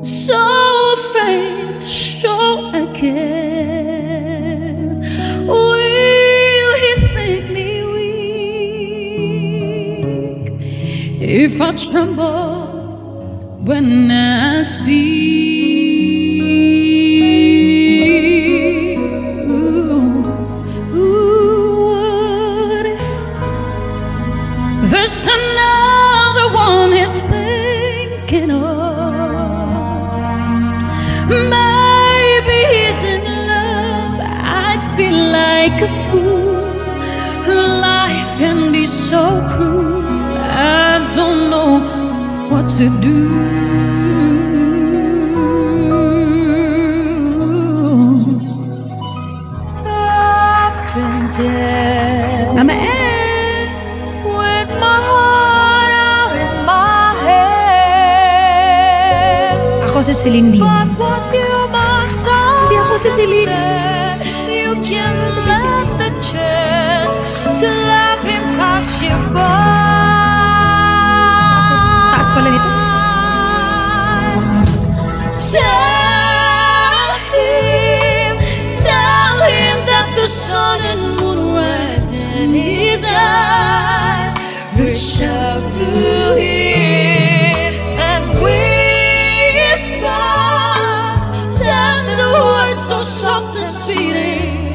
so afraid to show I care. Will he think me weak if I tremble when I speak? What if there's another one he's thinking of? Maybe he's in love. I'd feel like a fool. Life can be so cruel. I don't know what to do. I've been dead. I'm with my heart out in my head. Ako si Celine Dion. But what you must say, Hindi ako si Celine. you can let the chance to love him cause you born. Taas pala nito. Tell him that the sun and moon rise in his eyes. Reach out to him and whisper tender words so soft and sweet.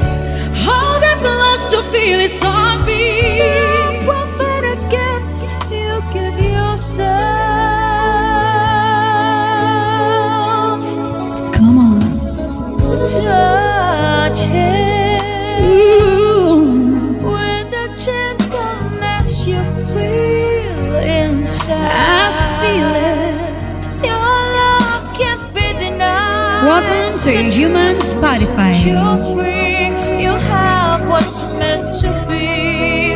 All that belongs to feel his heartbeat. What better gift you give yourself? Come on. Touch him with the gentleness you feel inside. I feel it. Your love can't be denied. Welcome to Human Spotify. You're free. You have what's meant to be.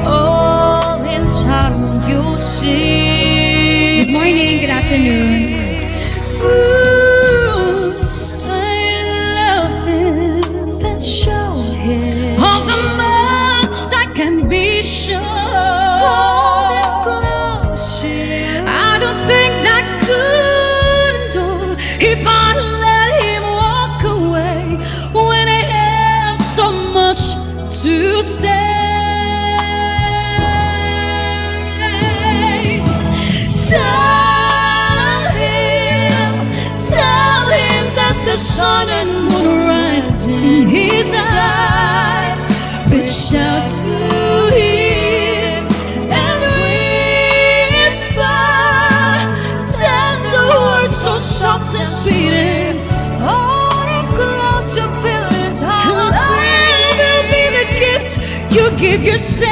All in time you'll see. Good morning, good afternoon. All the much I can be sure. I don't think I could endure if I let him walk away when I have so much to say. Tell him that the sun and moon rise in his eyes. Reach out to him and whisper tender words so soft and sweet. Hold it close, you feel his heart. Love will be the gift you give yourself.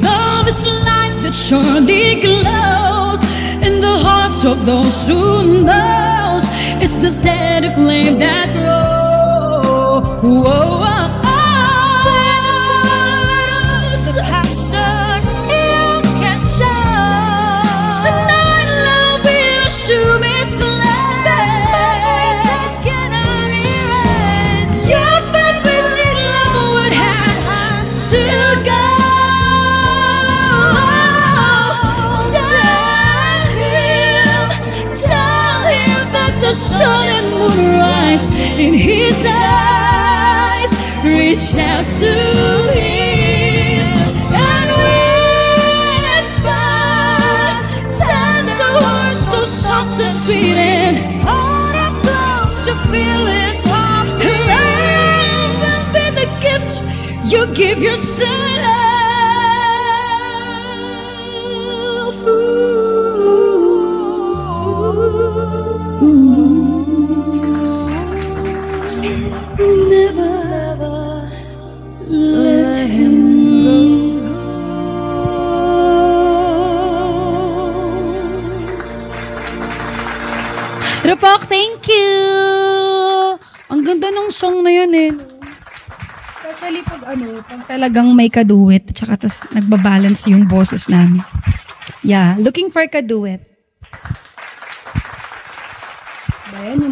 Love is light that surely glows in the hearts of those who knows. It's the steady flame that grows. Whoa, the passion you can show. Tonight love will assume its place. Your faith will lead love what has to go. Tell him that the sun and moon rise in his eyes. Reach out to him and whisper tender words so soft and sweet. And hold up close, you feel his heart. Love will be the gift you give yourself. Never let him go. Rupok, thank you! Ang ganda ng song na yun eh. Especially pag pag talagang may kaduet, tsaka tas nagbabalance yung boses namin. Yeah, looking for kaduet. Ayan yung